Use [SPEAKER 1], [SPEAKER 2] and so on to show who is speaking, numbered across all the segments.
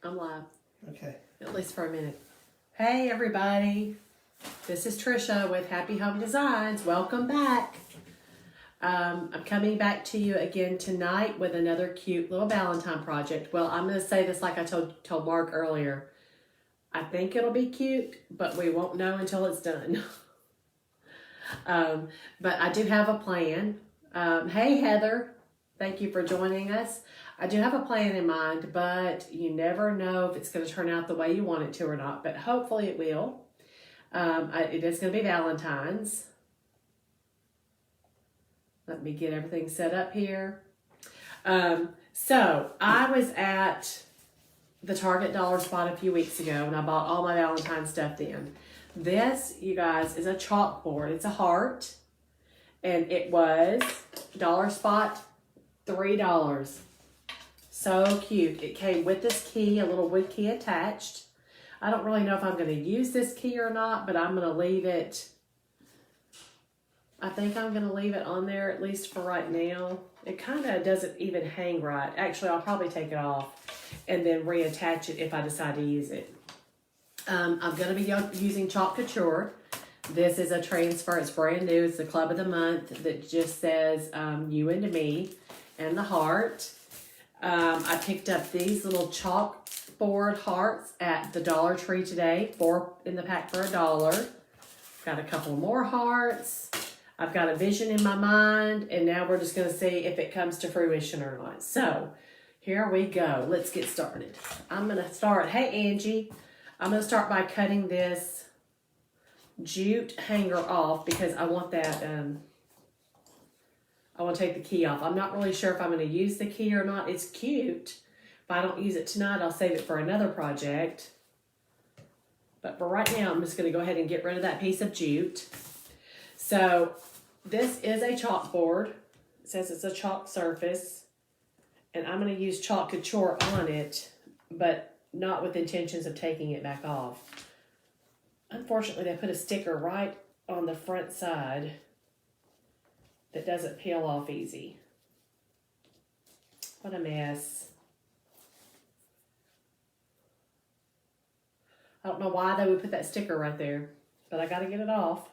[SPEAKER 1] I'm live.
[SPEAKER 2] Okay.
[SPEAKER 1] At least for a minute. Hey everybody. This is Trisha with Happy Home Designs. Welcome back. I'm coming back to you again tonight with another cute little Valentine project. Well, I'm going to say this like I told Mark earlier. I think it'll be cute, but we won't know until it's done. But I do have a plan. Hey Heather, thank you for joining us. I do have a plan in mind, but you never know if it's going to turn out the way you want it to or not, but hopefully it will. It is going to be Valentine's. Let me get everything set up here. So I was at the Target dollar spot a few weeks ago and I bought all my Valentine stuff then. This, you guys, is a chalkboard. It's a heart. And it was dollar spot, $3. So cute. It came with this key, a little wood key attached. I don't really know if I'm going to use this key or not, but I'm going to leave it. I think I'm going to leave it on there at least for right now. It kind of doesn't even hang right. Actually, I'll probably take it off and then reattach it if I decide to use it. I'm going to be using Chalk Couture. This is a transfer. It's brand new. It's the Club of the Month that just says you and me and the heart. I picked up these little Chalkboard Hearts at the Dollar Tree today. 4 in the pack for $1. Got a couple more hearts. I've got a vision in my mind, and now we're just going to see if it comes to fruition or not. So, here we go. Let's get started. I'm going to start, hey Angie, I'm going to start by cutting this jute hanger off because I want that, I want to take the key off. I'm not really sure if I'm going to use the key or not. It's cute. If I don't use it tonight, I'll save it for another project. But for right now, I'm just going to go ahead and get rid of that piece of jute. So this is a chalkboard. It says it's a chalk surface. And I'm going to use Chalk Couture on it, but not with intentions of taking it back off. Unfortunately, they put a sticker right on the front side that doesn't peel off easy. What a mess. I don't know why they would put that sticker right there, but I got to get it off.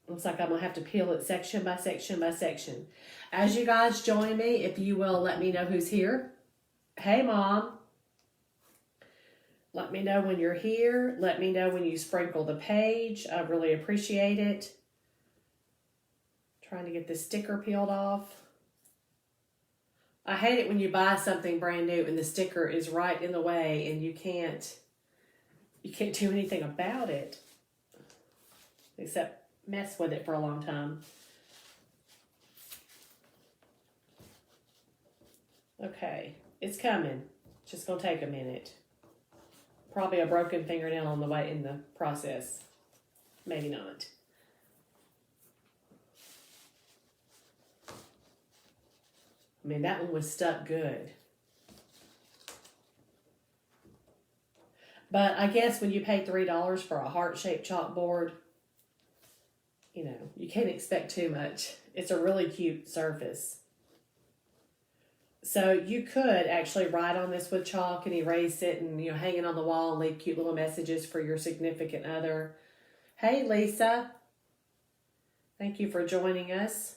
[SPEAKER 1] Looks like I'm going to have to peel it section by section by section. As you guys join me, if you will let me know who's here. Hey, Mom. Let me know when you're here. Let me know when you sprinkle the page. I really appreciate it. Trying to get the sticker peeled off. I hate it when you buy something brand new and the sticker is right in the way and you can't do anything about it except mess with it for a long time. Okay, it's coming. It's just gonna take a minute. Probably a broken fingernail on the way in the process. Maybe not. I mean, that one was stuck good. But I guess when you pay $3 for a heart-shaped chalkboard, you know, you can't expect too much. It's a really cute surface. So you could actually write on this with chalk and erase it and, you know, hang it on the wall and leave cute little messages for your significant other. Hey, Lisa. Thank you for joining us.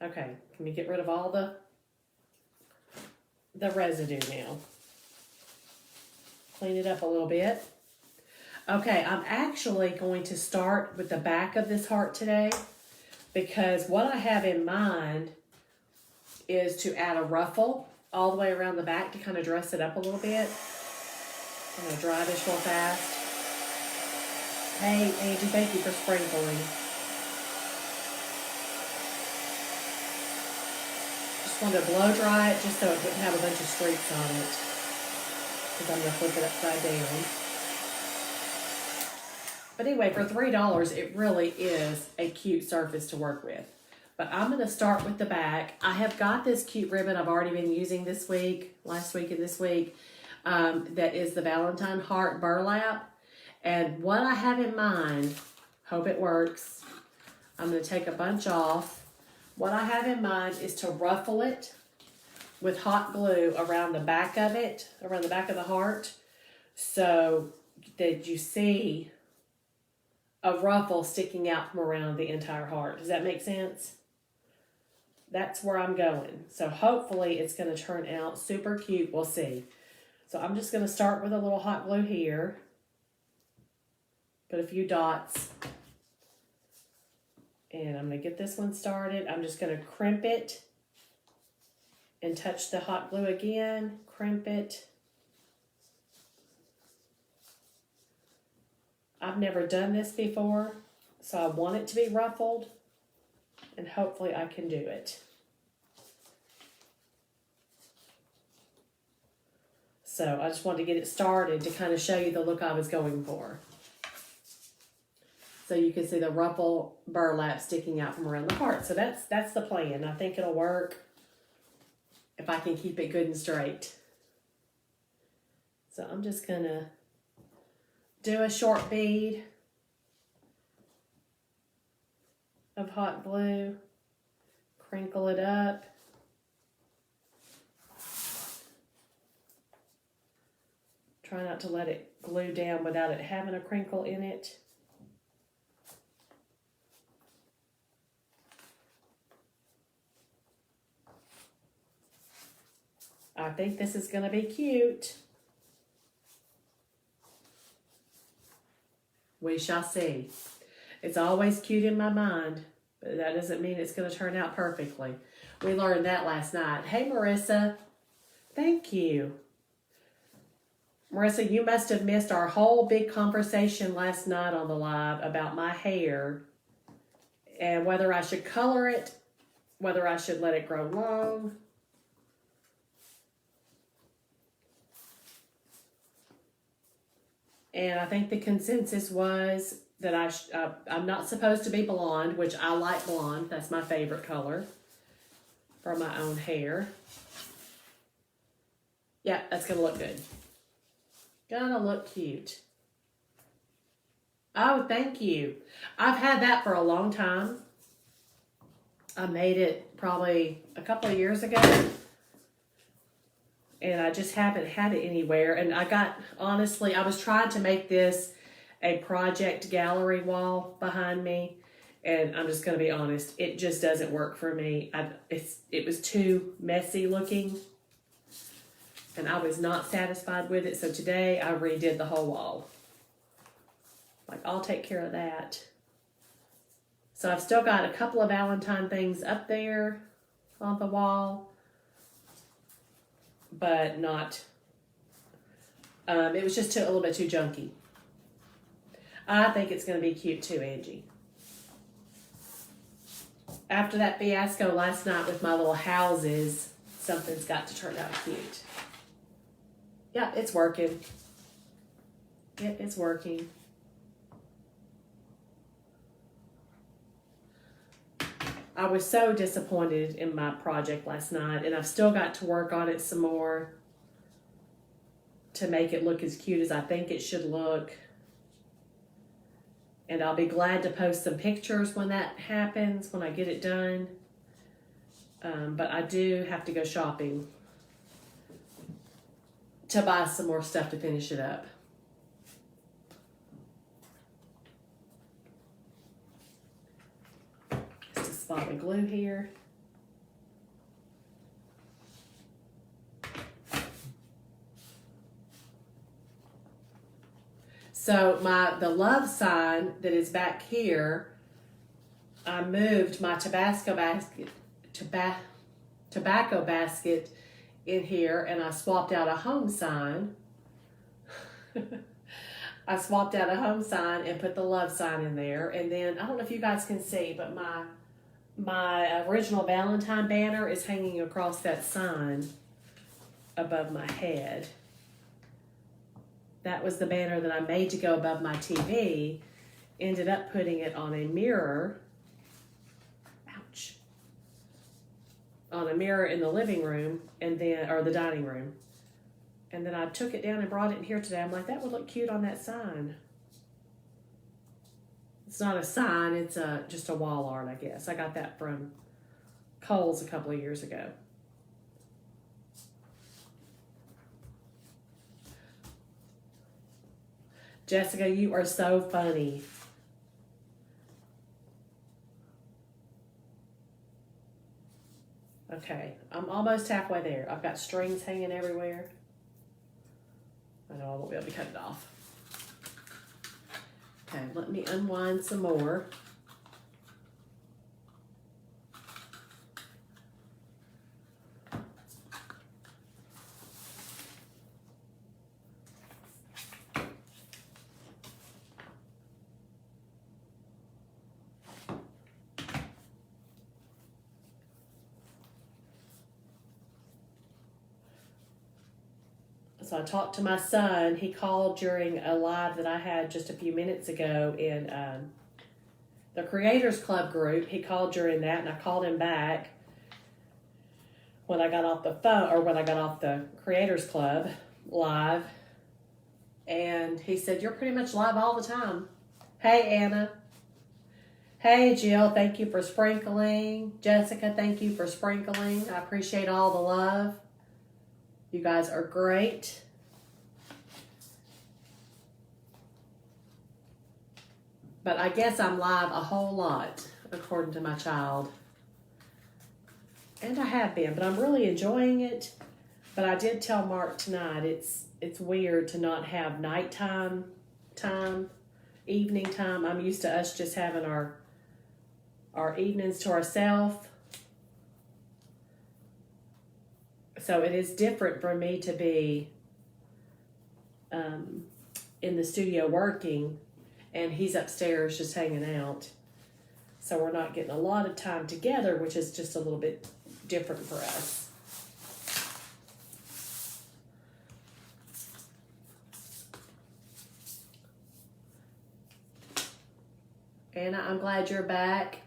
[SPEAKER 1] Okay, let me get rid of all the residue now. Clean it up a little bit. Okay, I'm actually going to start with the back of this heart today because what I have in mind is to add a ruffle all the way around the back to kind of dress it up a little bit. I'm going to dry this real fast. Hey, Angie, thank you for sprinkling. Just wanted to blow dry it just so it wouldn't have a bunch of streaks on it because I'm going to flip it upside down. But anyway, for $3, it really is a cute surface to work with. But I'm going to start with the back. I have got this cute ribbon I've already been using this week, last week and this week. That is the Valentine Heart burlap. And what I have in mind, hope it works, I'm going to take a bunch off, What I have in mind is to ruffle it with hot glue around the back of it, around the back of the heart, so that you see a ruffle sticking out from around the entire heart. Does that make sense? That's where I'm going. So hopefully it's going to turn out super cute. We'll see. So I'm just going to start with a little hot glue here. Put a few dots. And I'm going to get this one started. I'm just going to crimp it and touch the hot glue again. Crimp it. I've never done this before, so I want it to be ruffled, and hopefully I can do it. So I just wanted to get it started to kind of show you the look I was going for. So you can see the ruffle burlap sticking out from around the heart. So that's the plan. I think it'll work if I can keep it good and straight. So I'm just going to do a short bead of hot glue, crinkle it up. Try not to let it glue down without it having a crinkle in it. I think this is going to be cute. We shall see. It's always cute in my mind, but that doesn't mean it's going to turn out perfectly. We learned that last night. Hey, Marissa. Thank you. Marissa, you must have missed our whole big conversation last night on the live about my hair and whether I should color it, whether I should let it grow long. And I think the consensus was that I'm not supposed to be blonde, which I like blonde. That's my favorite color for my own hair. Yeah, that's going to look good. Gonna look cute. Oh, thank you. I've had that for a long time. I made it probably a couple of years ago. And I just haven't had it anywhere. And honestly, I was trying to make this a project gallery wall behind me. And I'm just going to be honest, it just doesn't work for me. It was too messy looking. And I was not satisfied with it. So today I redid the whole wall. Like, I'll take care of that. So I've still got a couple of Valentine things up there on the wall. But not, it was just a little bit too junky. I think it's going to be cute too, Angie. After that fiasco last night with my little houses, something's got to turn out cute. Yeah, it's working. Yep, it's working. I was so disappointed in my project last night, and I've still got to work on it some more to make it look as cute as I think it should look. And I'll be glad to post some pictures when that happens, when I get it done. But I do have to go shopping to buy some more stuff to finish it up. Just a spot of glue here. So the love sign that is back here, I moved my tobacco basket in here, and I swapped out a home sign. I swapped out a home sign and put the love sign in there. And then, I don't know if you guys can see, but my original Valentine banner is hanging across that sign above my head. That was the banner that I made to go above my TV. Ended up putting it on a mirror. Ouch. On a mirror in the living room, or the dining room. And then I took it down and brought it in here today. I'm like, that would look cute on that sign. It's not a sign, it's just a wall art, I guess. I got that from Kohl's a couple of years ago. Jessica, you are so funny. Okay, I'm almost halfway there. I've got strings hanging everywhere. I know I won't be able to cut it off. Okay, let me unwind some more. So I talked to my son. He called during a live that I had just a few minutes ago in the Creators Club group. He called during that, and I called him back when I got off the phone, or when I got off the Creators Club live. And he said, "You're pretty much live all the time." Hey, Anna. Hey, Jill. Thank you for sprinkling. Jessica, thank you for sprinkling. I appreciate all the love. You guys are great. But I guess I'm live a whole lot, according to my child. And I have been, but I'm really enjoying it. But I did tell Mark tonight, it's weird to not have nighttime time, evening time. I'm used to us just having our evenings to ourselves. So it is different for me to be in the studio working, and he's upstairs just hanging out. So we're not getting a lot of time together, which is just a little bit different for us. Anna, I'm glad you're back.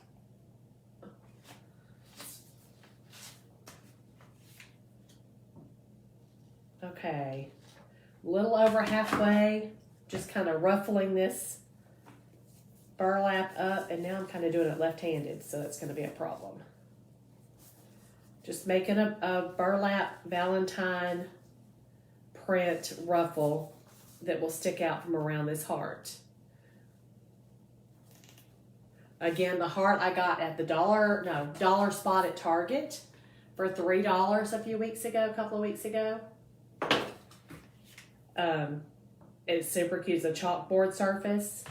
[SPEAKER 1] Okay, a little over halfway, just kind of ruffling this burlap up, and now I'm kind of doing it left-handed, so that's going to be a problem. Just making a burlap Valentine print ruffle that will stick out from around this heart. Again, the heart I got at the dollar spot at Target for $3 a couple of weeks ago. It's super cute. It's a chalkboard surface,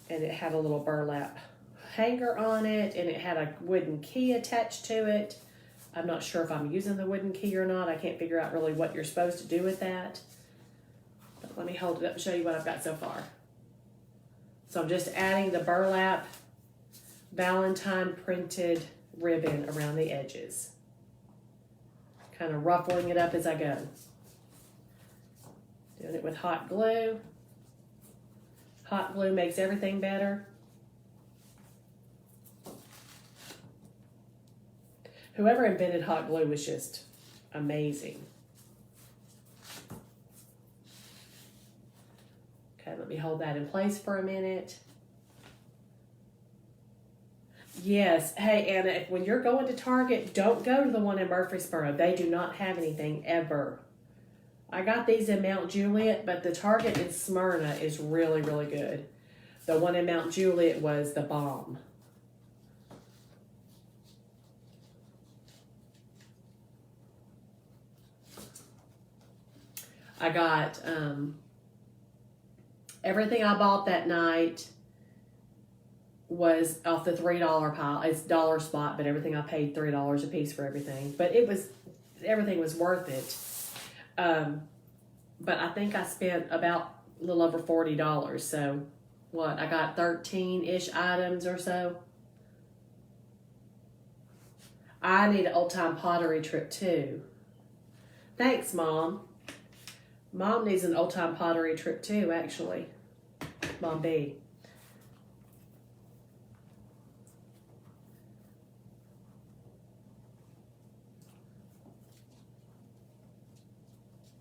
[SPEAKER 1] and it had a little burlap hanger on it, and it had a wooden key attached to it. I'm not sure if I'm using the wooden key or not. I can't figure out really what you're supposed to do with that. But let me hold it up and show you what I've got so far. So I'm just adding the burlap Valentine printed ribbon around the edges. Kind of ruffling it up as I go. Doing it with hot glue. Hot glue makes everything better. Whoever invented hot glue was just amazing. Okay, let me hold that in place for a minute. Yes, hey Anna, when you're going to Target, don't go to the one in Murfreesboro. They do not have anything ever. I got these in Mount Juliet, but the Target in Smyrna is really, really good. The one in Mount Juliet was the bomb. I got everything I bought that night was off the $3 pile. It's dollar spot, but everything I paid $3 a piece for everything. But everything was worth it. But I think I spent about a little over $40. So what? I got 13-ish items or so. I need an old time pottery trip too. Thanks, Mom. Mom needs an old time pottery trip too, actually. Mom B.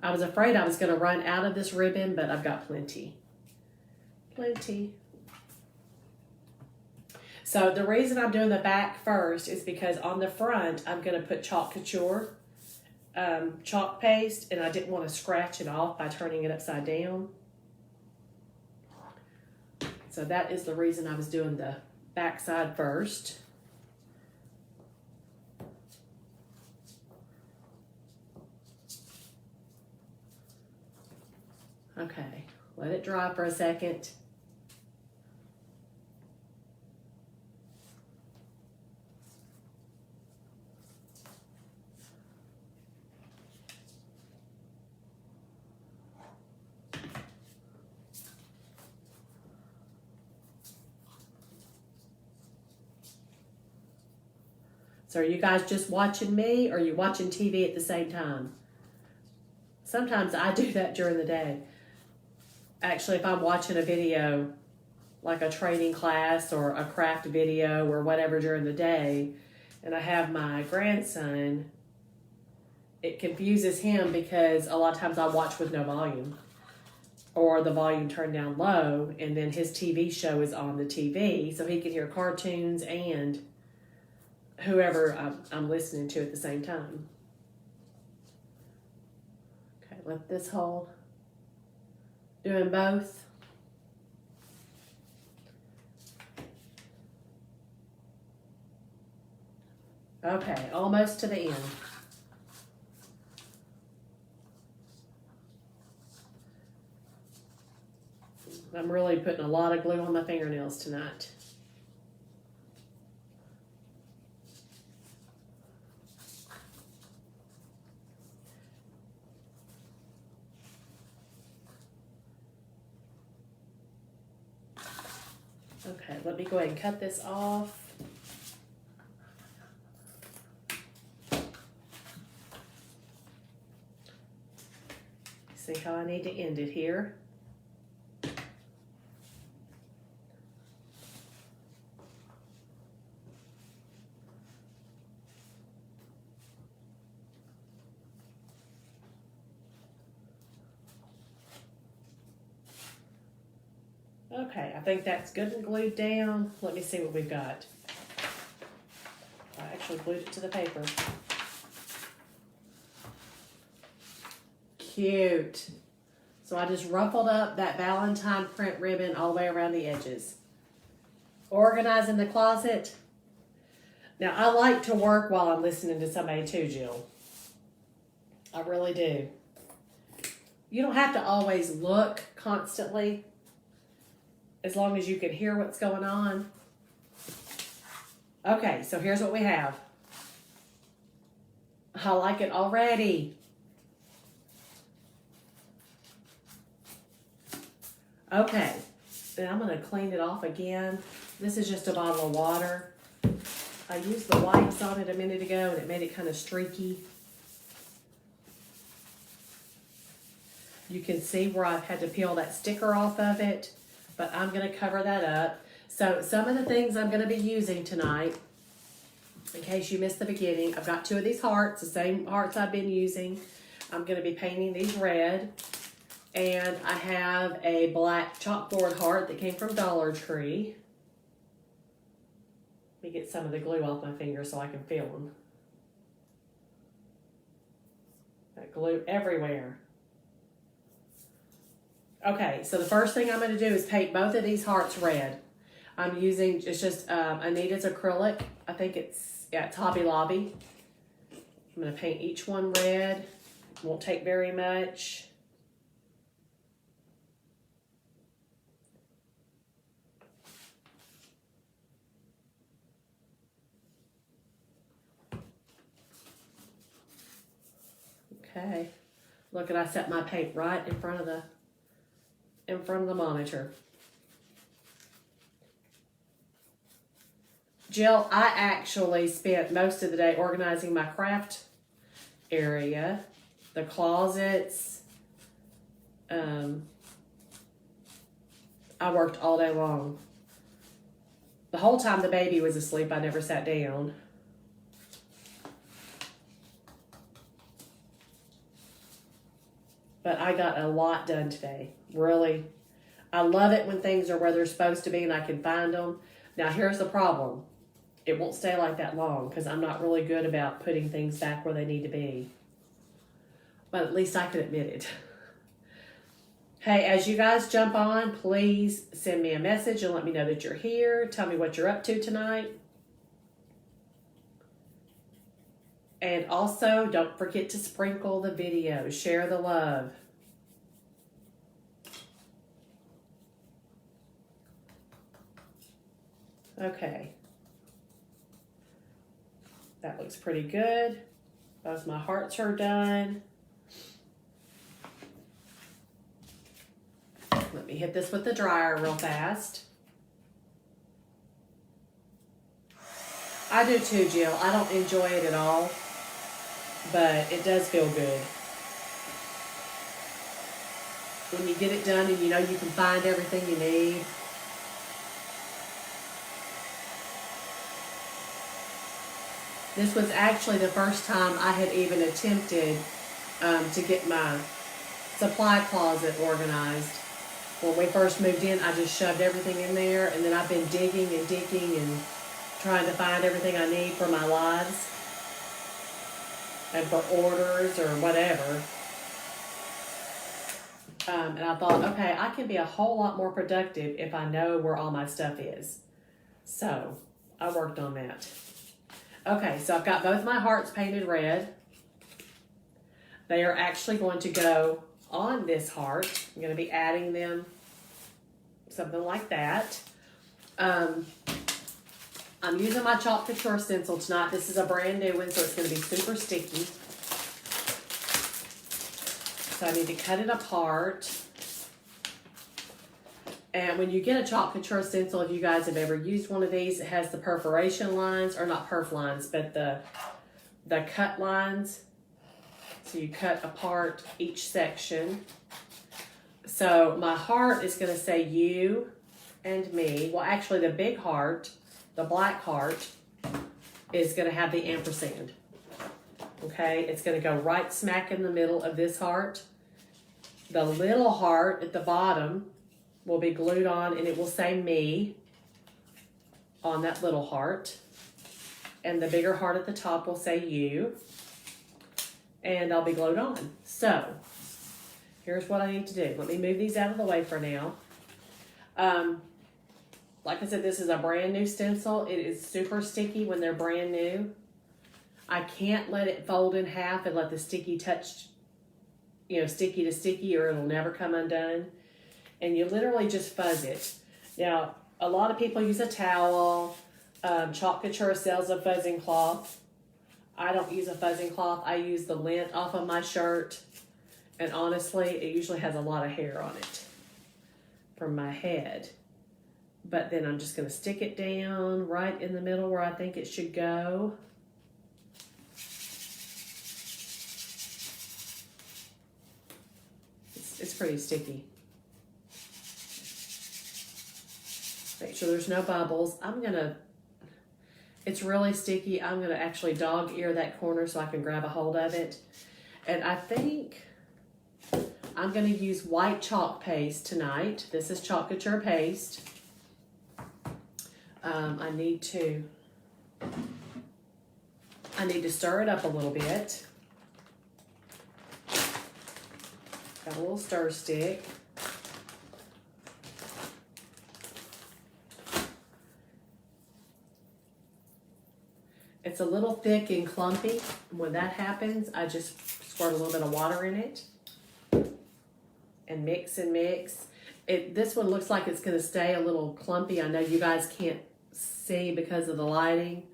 [SPEAKER 1] I was afraid I was going to run out of this ribbon, but I've got plenty. Plenty. So the reason I'm doing the back first is because on the front, I'm going to put Chalk Couture chalk paste, and I didn't want to scratch it off by turning it upside down. So that is the reason I was doing the back side first. Okay, let it dry for a second. So are you guys just watching me, or are you watching TV at the same time? Sometimes I do that during the day. Actually, if I'm watching a video, like a training class or a craft video or whatever during the day, and I have my grandson, it confuses him because a lot of times I watch with no volume, or the volume turned down low, and then his TV show is on the TV, so he can hear cartoons and whoever I'm listening to at the same time. Okay, let this hold. Doing both. Okay, almost to the end. I'm really putting a lot of glue on my fingernails tonight. Okay, let me go ahead and cut this off. See how I need to end it here. Okay, I think that's good and glued down. Let me see what we've got. I actually glued it to the paper. Cute. So I just ruffled up that Valentine print ribbon all the way around the edges. Organizing the closet. Now, I like to work while I'm listening to somebody too, Jill. I really do. You don't have to always look constantly, as long as you can hear what's going on. Okay, so here's what we have. I like it already. Okay, then I'm going to clean it off again. This is just a bottle of water. I used the wipes on it a minute ago, and it made it kind of streaky. You can see where I've had to peel that sticker off of it, but I'm going to cover that up. So some of the things I'm going to be using tonight, in case you missed the beginning, I've got 2 of these hearts, the same hearts I've been using. I'm going to be painting these red. And I have a black chalkboard heart that came from Dollar Tree. Let me get some of the glue off my fingers so I can feel them. Got glue everywhere. Okay, so the first thing I'm going to do is paint both of these hearts red. I'm using, it's just Anita's acrylic. I think it's Hobby Lobby. I'm going to paint each one red. Won't take very much. Okay, look, I set my paint right in front of the monitor. Jill, I actually spent most of the day organizing my craft area, the closets. I worked all day long. The whole time the baby was asleep, I never sat down. But I got a lot done today, really. I love it when things are where they're supposed to be and I can find them. Now here's the problem. It won't stay like that long because I'm not really good about putting things back where they need to be. But at least I can admit it. Hey, as you guys jump on, please send me a message and let me know that you're here. Tell me what you're up to tonight. And also, don't forget to sprinkle the video. Share the love. Okay. That looks pretty good. Both my hearts are done. Let me hit this with the dryer real fast. I do too, Jill. I don't enjoy it at all, but it does feel good. When you get it done and you know you can find everything you need. This was actually the first time I had even attempted to get my supply closet organized. When we first moved in, I just shoved everything in there, and then I've been digging and digging and trying to find everything I need for my lives and for orders or whatever. And I thought, okay, I can be a whole lot more productive if I know where all my stuff is. So I worked on that. Okay, so I've got both my hearts painted red. They are actually going to go on this heart. I'm going to be adding them, something like that. I'm using my Chalk Couture stencil tonight. This is a brand new one, so it's going to be super sticky. So I need to cut it apart. And when you get a Chalk Couture stencil, if you guys have ever used one of these, it has the perforation lines, or not perf lines, but the cut lines. So you cut apart each section. So my heart is going to say you and me. Well, actually the big heart, the black heart, is going to have the ampersand. Okay, it's going to go right smack in the middle of this heart. The little heart at the bottom will be glued on, and it will say me on that little heart. And the bigger heart at the top will say you. And they'll be glued on. So, here's what I need to do. Let me move these out of the way for now. Like I said, this is a brand new stencil. It is super sticky when they're brand new. I can't let it fold in half and let the sticky touch, sticky to sticky, or it'll never come undone. And you literally just fuzz it. Now, a lot of people use a towel. Chalk Couture sells a fuzzing cloth. I don't use a fuzzing cloth. I use the lint off of my shirt. And honestly, it usually has a lot of hair on it from my head. But then I'm just going to stick it down right in the middle where I think it should go. It's pretty sticky. Make sure there's no bubbles. It's really sticky. I'm going to actually dog ear that corner so I can grab a hold of it. And I think I'm going to use white chalk paste tonight. This is Chalk Couture paste. I need to stir it up a little bit. Got a little stir stick. It's a little thick and clumpy. When that happens, I just squirt a little bit of water in it and mix and mix. This one looks like it's going to stay a little clumpy. I know you guys can't see because of the lighting,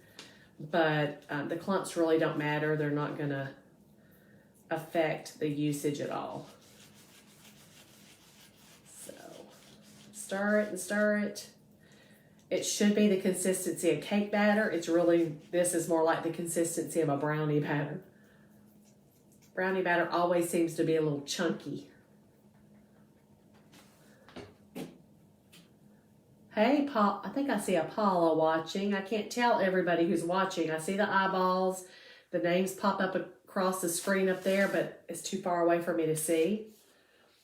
[SPEAKER 1] but the clumps really don't matter. They're not going to affect the usage at all. So stir it and stir it. It should be the consistency of cake batter. This is more like the consistency of a brownie batter. Brownie batter always seems to be a little chunky. Hey, Paul, I think I see a Paula watching. I can't tell everybody who's watching. I see the eyeballs. The names pop up across the screen up there, but it's too far away for me to see.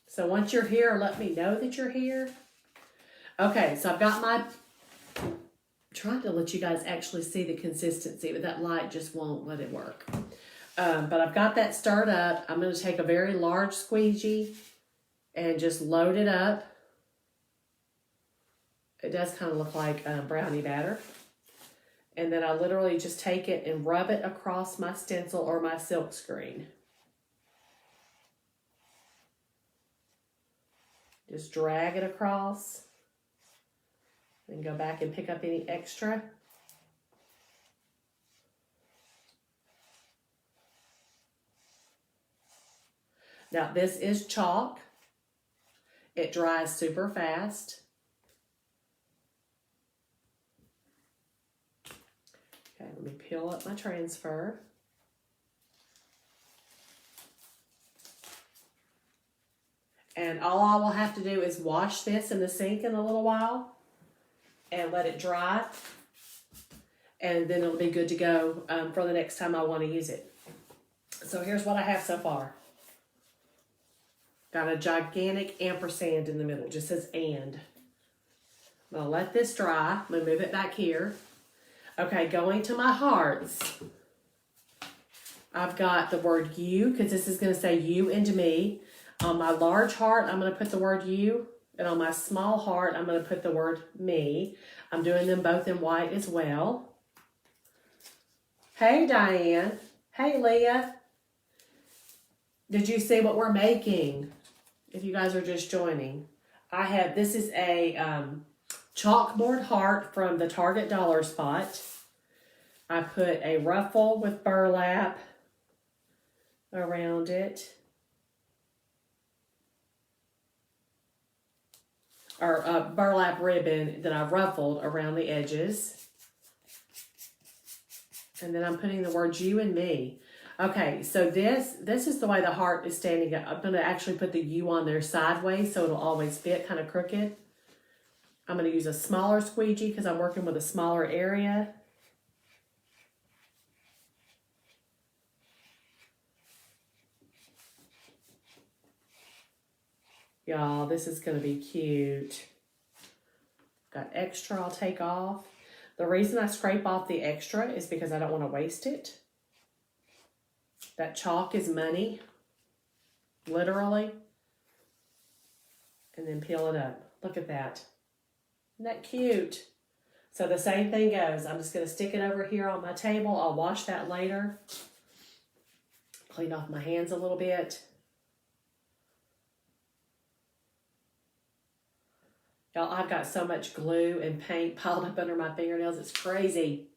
[SPEAKER 1] So once you're here, let me know that you're here. Okay, so I've got trying to let you guys actually see the consistency, but that light just won't let it work. But I've got that stirred up. I'm going to take a very large squeegee and just load it up. It does kind of look like brownie batter. And then I literally just take it and rub it across my stencil or my silk screen. Just drag it across. Then go back and pick up any extra. Now this is chalk. It dries super fast. Okay, let me peel up my transfer. And all I will have to do is wash this in the sink in a little while and let it dry. And then it'll be good to go for the next time I want to use it. So here's what I have so far. Got a gigantic ampersand in the middle. It just says and. I'm going to let this dry. I'm going to move it back here. Okay, going to my hearts. I've got the word you, because this is going to say you and me. On my large heart, I'm going to put the word you. And on my small heart, I'm going to put the word me. I'm doing them both in white as well. Hey, Diane. Hey, Leah. Did you see what we're making? If you guys are just joining. This is a Chalkboard Heart from the Target Dollar Spot. I put a ruffle with burlap around it. Or a burlap ribbon that I ruffled around the edges. And then I'm putting the words you and me. Okay, so this is the way the heart is standing up. I'm going to actually put the U on there sideways so it'll always fit kind of crooked. I'm going to use a smaller squeegee because I'm working with a smaller area. Y'all, this is going to be cute. Got extra I'll take off. The reason I scrape off the extra is because I don't want to waste it. That chalk is money, literally. And then peel it up. Look at that. Isn't that cute? So the same thing goes. I'm just going to stick it over here on my table. I'll wash that later. Clean off my hands a little bit. Y'all, I've got so much glue and paint piled up under my fingernails. It's crazy.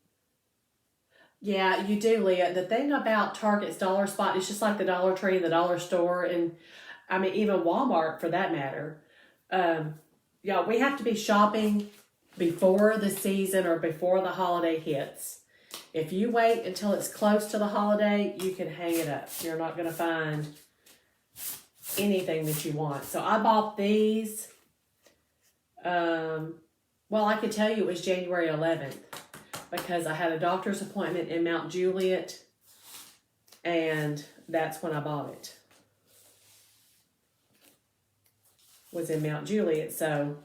[SPEAKER 1] Yeah, you do, Leah. The thing about Target's Dollar Spot is just like the Dollar Tree and the Dollar Store, and I mean, even Walmart for that matter. Y'all, we have to be shopping before the season or before the holiday hits. If you wait until it's close to the holiday, you can hang it up. You're not going to find anything that you want. So I bought these. Well, I could tell you it was January 11th. Because I had a doctor's appointment in Mount Juliet, and that's when I bought it. Was in Mount Juliet, so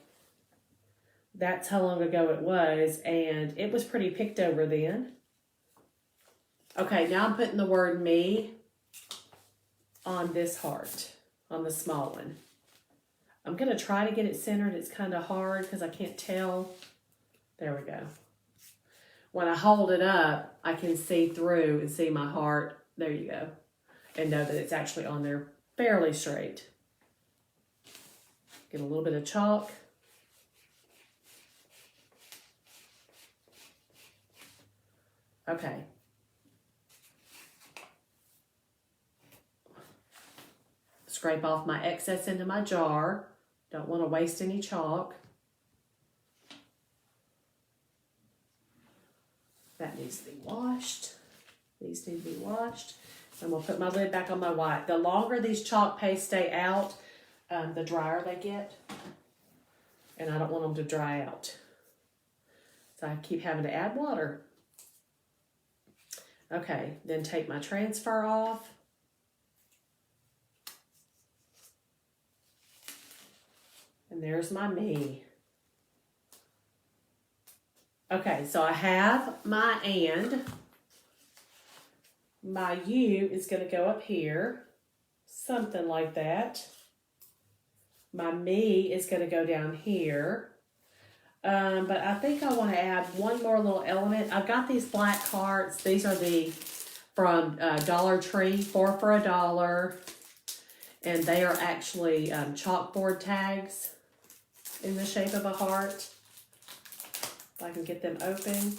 [SPEAKER 1] that's how long ago it was, and it was pretty picked over then. Okay, now I'm putting the word me on this heart, on the small one. I'm going to try to get it centered. It's kind of hard because I can't tell. There we go. When I hold it up, I can see through and see my heart. There you go. And know that it's actually on there fairly straight. Get a little bit of chalk. Okay. Scrape off my excess into my jar. Don't want to waste any chalk. That needs to be washed. These need to be washed. And we'll put my lid back on my white. The longer these chalk pastes stay out, the drier they get. And I don't want them to dry out. So I keep having to add water. Okay, then take my transfer off. And there's my me. Okay, so I have my and. My U is going to go up here. Something like that. My me is going to go down here. But I think I want to add one more little element. I've got these black hearts. These are from Dollar Tree, 4 for $1. And they are actually chalkboard tags in the shape of a heart. If I can get them open.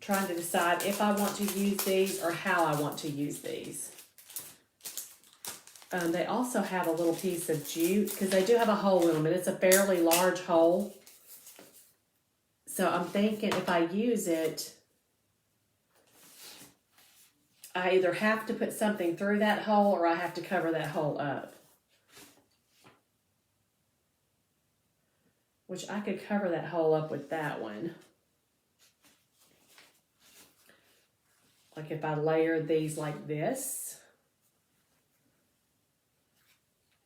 [SPEAKER 1] Trying to decide if I want to use these or how I want to use these. They also have a little piece of jute because they do have a hole in them, and it's a fairly large hole. So I'm thinking if I use it, I either have to put something through that hole or I have to cover that hole up. Which I could cover that hole up with that one. Like if I layer these like this.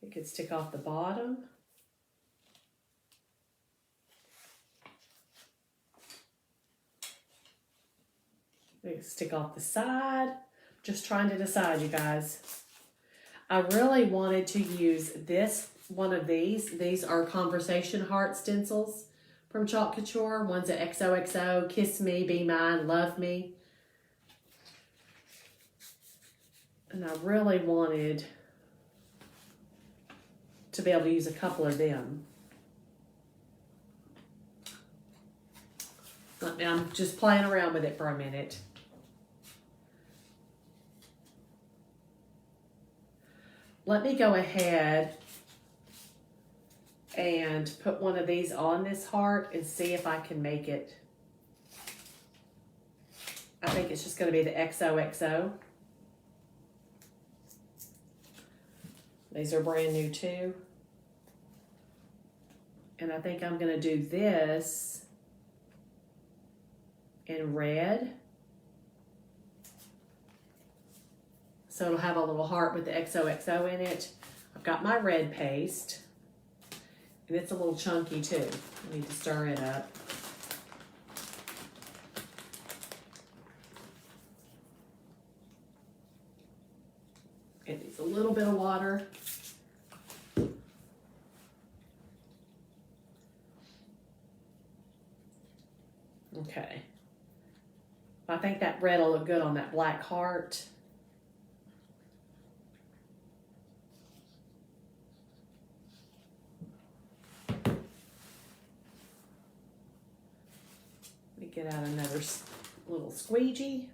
[SPEAKER 1] It could stick off the bottom. It could stick off the side. Just trying to decide, you guys. I really wanted to use one of these. These are Conversation Heart stencils from Chalk Couture. One's at XOXO, Kiss Me, Be Mine, Love Me. And I really wanted to be able to use a couple of them. I'm just playing around with it for a minute. Let me go ahead and put one of these on this heart and see if I can make it. I think it's just going to be the XOXO. These are brand new too. And I think I'm going to do this in red. So it'll have a little heart with the XOXO in it. I've got my red paste. And it's a little chunky too. I need to stir it up. It needs a little bit of water. Okay. I think that red will look good on that black heart. Let me get out another little squeegee.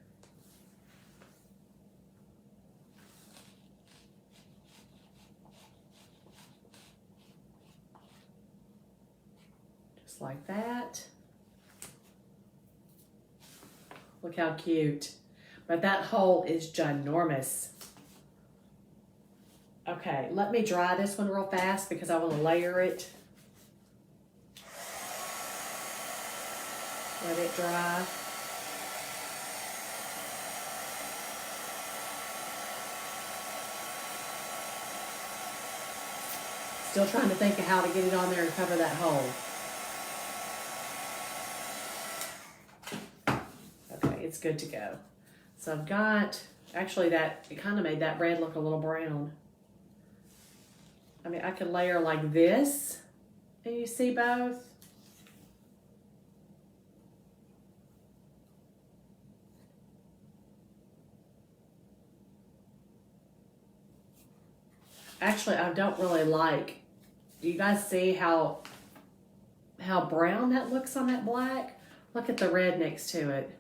[SPEAKER 1] Just like that. Look how cute. But that hole is ginormous. Okay, let me dry this one real fast because I want to layer it. Let it dry. Still trying to think of how to get it on there and cover that hole. It's good to go. So I've got, actually it kind of made that red look a little brown. I mean, I could layer like this, and you see both. Actually, I don't really like, do you guys see how brown that looks on that black? Look at the red next to it.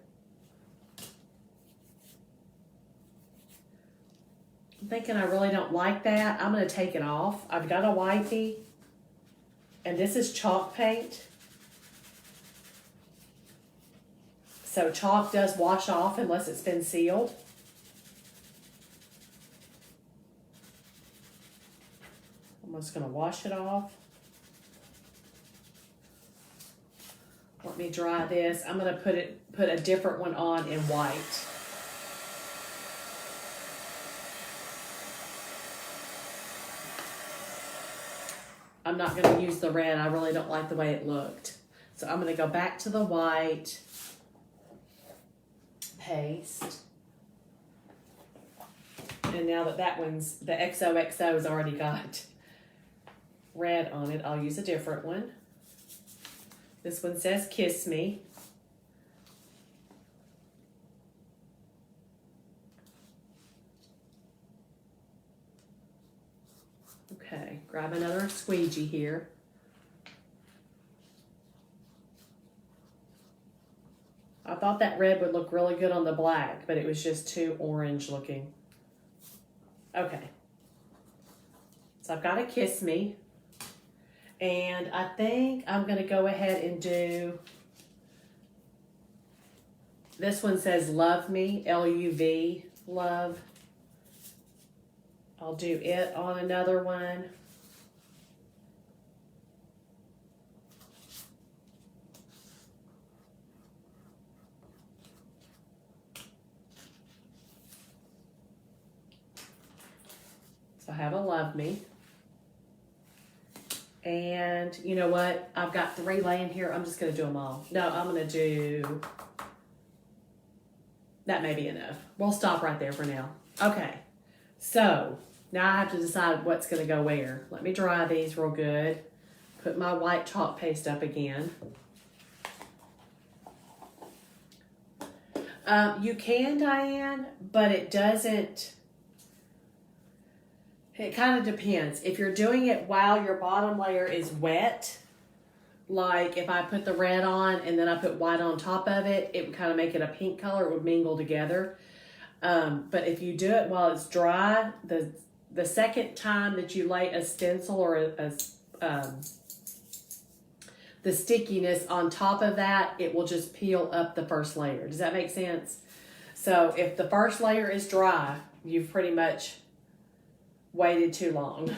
[SPEAKER 1] I'm thinking I really don't like that. I'm going to take it off. I've got a wipey, and this is chalk paint. So chalk does wash off unless it's been sealed. I'm just going to wash it off. Let me dry this. I'm going to put a different one on in white. I'm not going to use the red. I really don't like the way it looked. So I'm going to go back to the white, paste. And now that that one's, the XOXO's already got red on it, I'll use a different one. This one says Kiss Me. Okay, grab another squeegee here. I thought that red would look really good on the black, but it was just too orange looking. Okay. So I've got a Kiss Me. And I think I'm going to go ahead and do, this one says Love Me, L-U-V, love. I'll do it on another one. So I have a Love Me. And you know what? I've got 3 laying here. I'm just going to do them all. No, I'm going to do, that may be enough. We'll stop right there for now. Okay. So now I have to decide what's going to go where. Let me dry these real good. Put my white chalk paste up again. You can, Diane, but it doesn't. It kind of depends. If you're doing it while your bottom layer is wet, like if I put the red on and then I put white on top of it, it would kind of make it a pink color. It would mingle together. But if you do it while it's dry, the second time that you lay a stencil or the stickiness on top of that, it will just peel up the first layer. Does that make sense? So if the first layer is dry, you've pretty much waited too long.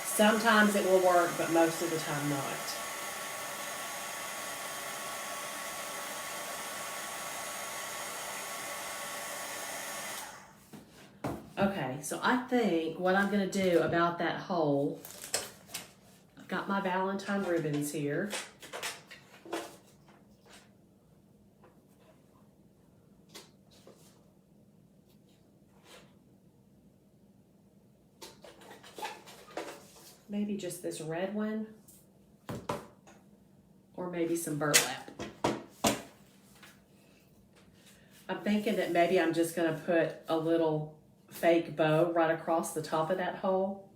[SPEAKER 1] Sometimes it will work, but most of the time not. Okay, so I think what I'm going to do about that hole, I've got my Valentine ribbons here. Maybe just this red one, or maybe some burlap. I'm thinking that maybe I'm just going to put a little fake bow right across the top of that hole.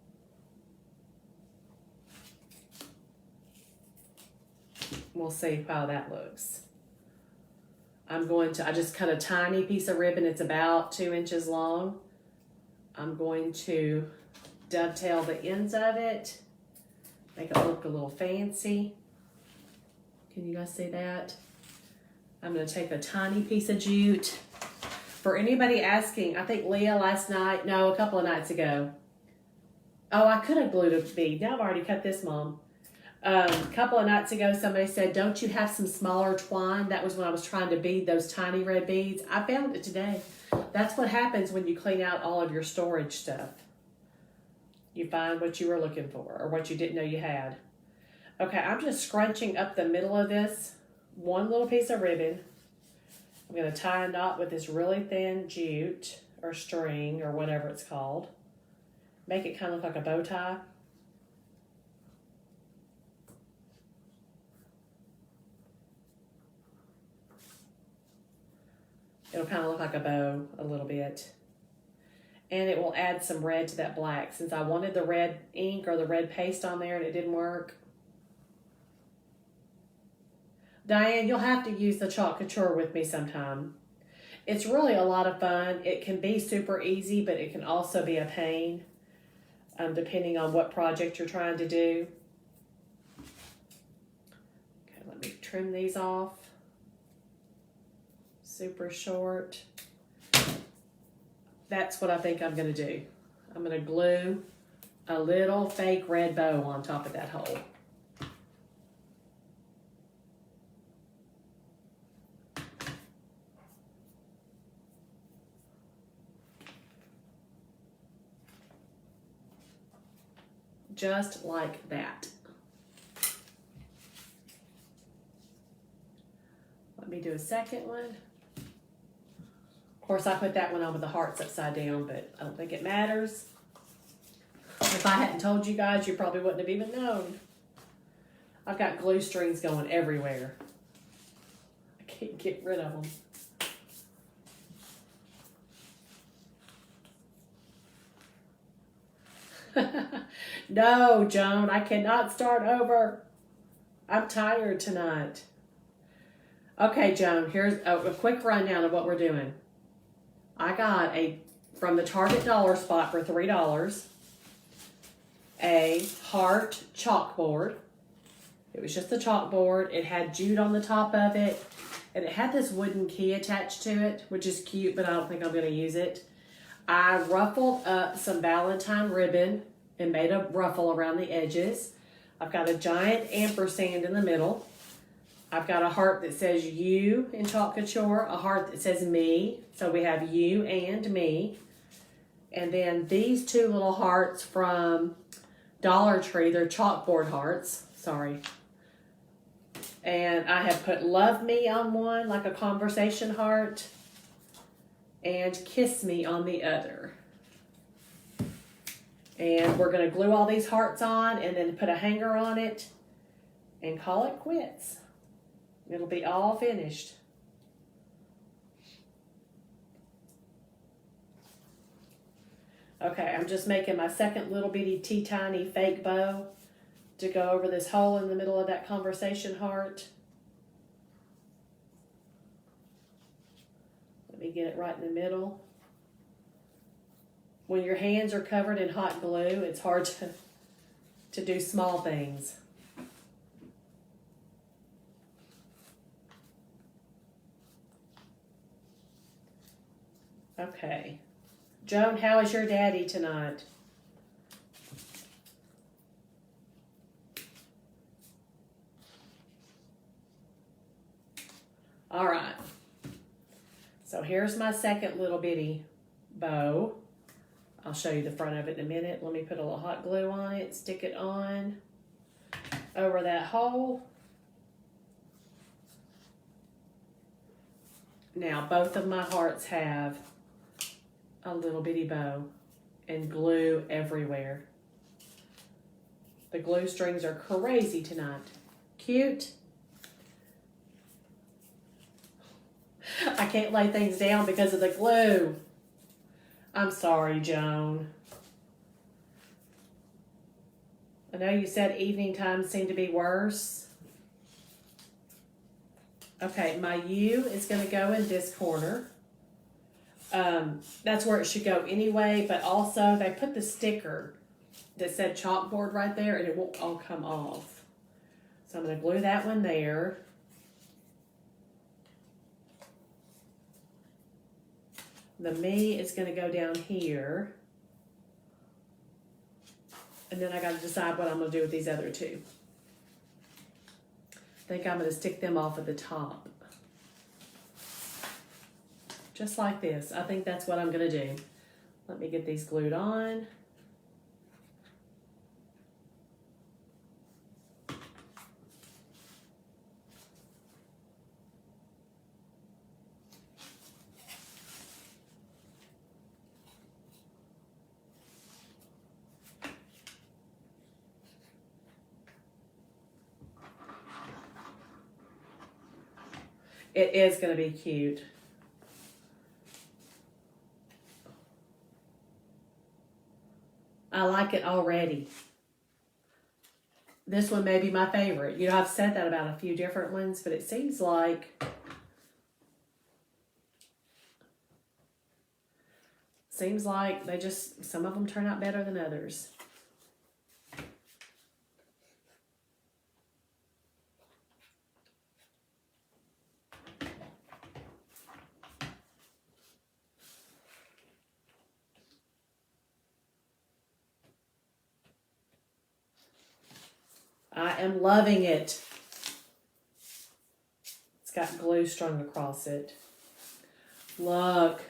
[SPEAKER 1] We'll see how that looks. I just cut a tiny piece of ribbon. It's about 2 inches long. I'm going to dovetail the ends of it, make it look a little fancy. Can you guys see that? I'm going to take a tiny piece of jute. For anybody asking, I think Leah a couple of nights ago. Oh, I could have glued a bead. Now I've already cut this, Mom. A couple of nights ago, somebody said, don't you have some smaller twine? That was when I was trying to bead those tiny red beads. I found it today. That's what happens when you clean out all of your storage stuff. You find what you were looking for or what you didn't know you had. Okay, I'm just scrunching up the middle of this one little piece of ribbon. I'm going to tie a knot with this really thin jute or string or whatever it's called. Make it kind of look like a bow tie. It'll kind of look like a bow a little bit. And it will add some red to that black. Since I wanted the red ink or the red paste on there and it didn't work. Diane, you'll have to use the Chalk Couture with me sometime. It's really a lot of fun. It can be super easy, but it can also be a pain, depending on what project you're trying to do. Okay, let me trim these off. Super short. That's what I think I'm going to do. I'm going to glue a little fake red bow on top of that hole. Just like that. Let me do a second one. Of course, I put that one on with the hearts upside down, but I don't think it matters. If I hadn't told you guys, you probably wouldn't have even known. I've got glue strings going everywhere. I can't get rid of them. No, Joan, I cannot start over. I'm tired tonight. Okay, Joan, here's a quick rundown of what we're doing. I got from the Target dollar spot for $3, a heart chalkboard. It was just the chalkboard. It had jute on the top of it, and it had this wooden key attached to it, which is cute, but I don't think I'm going to use it. I ruffled up some Valentine ribbon and made a ruffle around the edges. I've got a giant ampersand in the middle. I've got a heart that says you in Chalk Couture, a heart that says me. So we have you and me. And then these two little hearts from Dollar Tree, they're Chalkboard Hearts, sorry. And I have put love me on one, like a conversation heart, and kiss me on the other. And we're going to glue all these hearts on and then put a hanger on it and call it quits. It'll be all finished. Okay, I'm just making my second little bitty tiny fake bow to go over this hole in the middle of that conversation heart. Let me get it right in the middle. When your hands are covered in hot glue, it's hard to do small things. Okay. Joan, how is your daddy tonight? All right. So here's my second little bitty bow. I'll show you the front of it in a minute. Let me put a little hot glue on it, stick it on over that hole. Now, both of my hearts have a little bitty bow and glue everywhere. The glue strings are crazy tonight. Cute. I can't lay things down because of the glue. I'm sorry, Joan. I know you said evening times seem to be worse. Okay, my U is going to go in this corner. That's where it should go anyway, but also they put the sticker that said chalkboard right there and it won't all come off. So I'm going to glue that one there. The me is going to go down here. And then I got to decide what I'm going to do with these other two. I think I'm going to stick them off at the top. Just like this. I think that's what I'm going to do. Let me get these glued on. It is going to be cute. I like it already. This one may be my favorite. You know, I've said that about a few different ones, but it seems like they just, some of them turn out better than others. I am loving it. It's got glue strung across it. Look.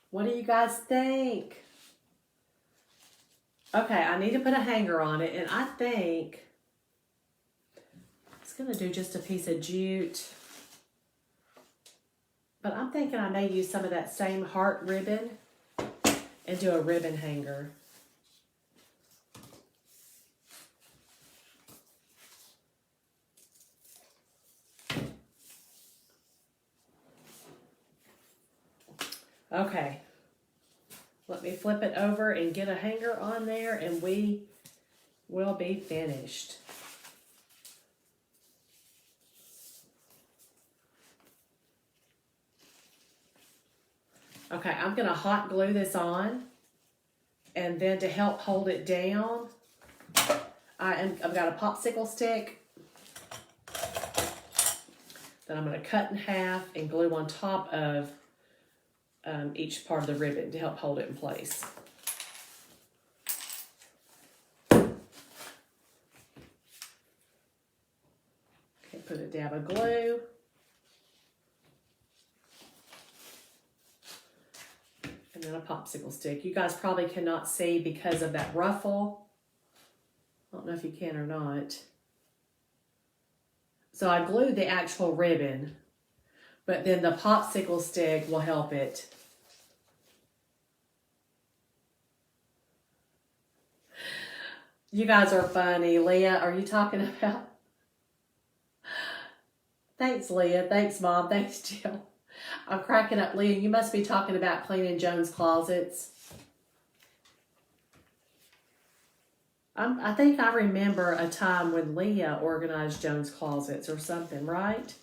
[SPEAKER 1] What do you guys think? Okay, I need to put a hanger on it, and I think it's going to do just a piece of jute. But I'm thinking I may use some of that same heart ribbon and do a ribbon hanger. Okay, let me flip it over and get a hanger on there and we will be finished. Okay, I'm going to hot glue this on, and then to help hold it down, I've got a popsicle stick that I'm going to cut in half and glue on top of each part of the ribbon to help hold it in place. Okay, put a dab of glue. And then a popsicle stick. You guys probably cannot see because of that ruffle. I don't know if you can or not. So I glued the actual ribbon, but then the popsicle stick will help it. You guys are funny. Leah, are you talking about? Thanks, Leah. Thanks, Mom. Thanks, Jill. I'm cracking up. Leah, you must be talking about cleaning Joan's closets. I think I remember a time when Leah organized Joan's closets or something, right?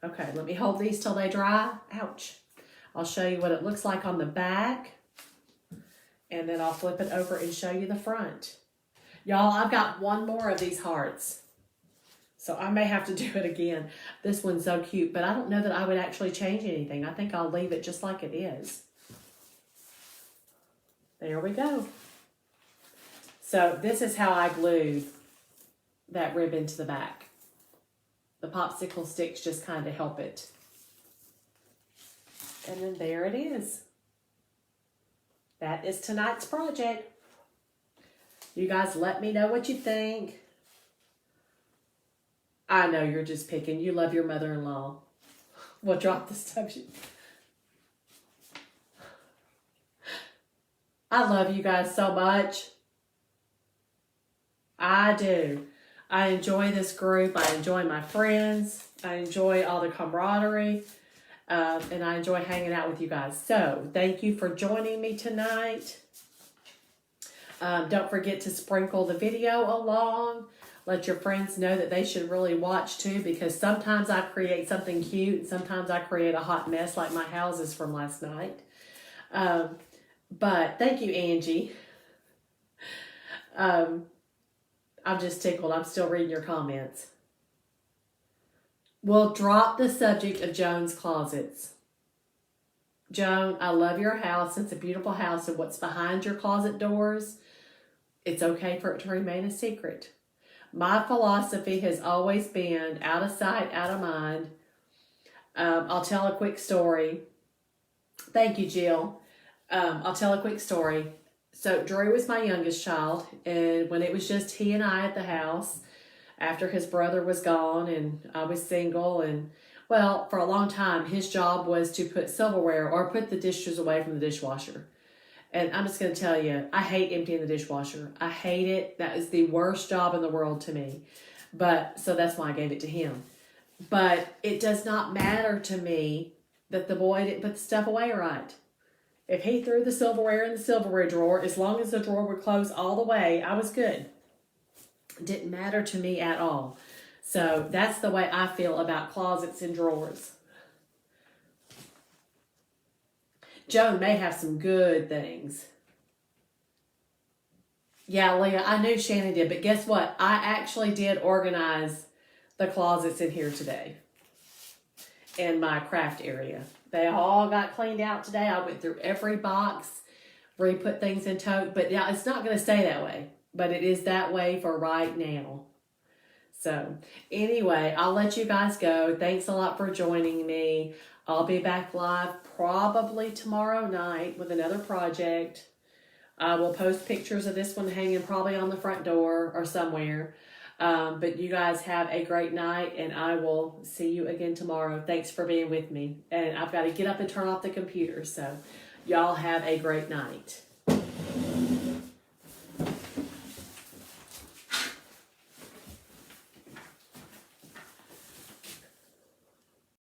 [SPEAKER 1] Okay, let me hold these till they dry. Ouch. I'll show you what it looks like on the back. And then I'll flip it over and show you the front. Y'all, I've got one more of these hearts. So I may have to do it again. This one's so cute, but I don't know that I would actually change anything. I think I'll leave it just like it is. There we go. So this is how I glued that ribbon to the back. The popsicle sticks just kind of help it. And then there it is. That is tonight's project. You guys let me know what you think. I know you're just picking. You love your mother-in-law. We'll drop the subject. I love you guys so much. I do. I enjoy this group. I enjoy my friends. I enjoy all the camaraderie. And I enjoy hanging out with you guys. So, thank you for joining me tonight. Don't forget to sprinkle the video along. Let your friends know that they should really watch too, because sometimes I create something cute and sometimes I create a hot mess like my houses from last night. But thank you, Angie. I'm just tickled. I'm still reading your comments. We'll drop the subject of Joan's closets. Joan, I love your house. It's a beautiful house. And what's behind your closet doors, it's okay for it to remain a secret. My philosophy has always been out of sight, out of mind. I'll tell a quick story. Thank you, Jill. I'll tell a quick story. So Drew was my youngest child, and when it was just he and I at the house, after his brother was gone and I was single, and well, for a long time, his job was to put silverware or put the dishes away from the dishwasher. And I'm just going to tell you, I hate emptying the dishwasher. I hate it. That is the worst job in the world to me. But so that's why I gave it to him. But it does not matter to me that the boy didn't put the stuff away right. If he threw the silverware in the silverware drawer, as long as the drawer would close all the way, I was good. It didn't matter to me at all. So that's the way I feel about closets and drawers. Joan may have some good things. Yeah, Leah, I knew Shannon did, but guess what? I actually did organize the closets in here today in my craft area. They all got cleaned out today. I went through every box, re-put things in tote, but now it's not going to stay that way, but it is that way for right now. So anyway, I'll let you guys go. Thanks a lot for joining me. I'll be back live probably tomorrow night with another project. I will post pictures of this one hanging probably on the front door or somewhere. But you guys have a great night, and I will see you again tomorrow. Thanks for being with me. And I've got to get up and turn off the computer. So y'all have a great night.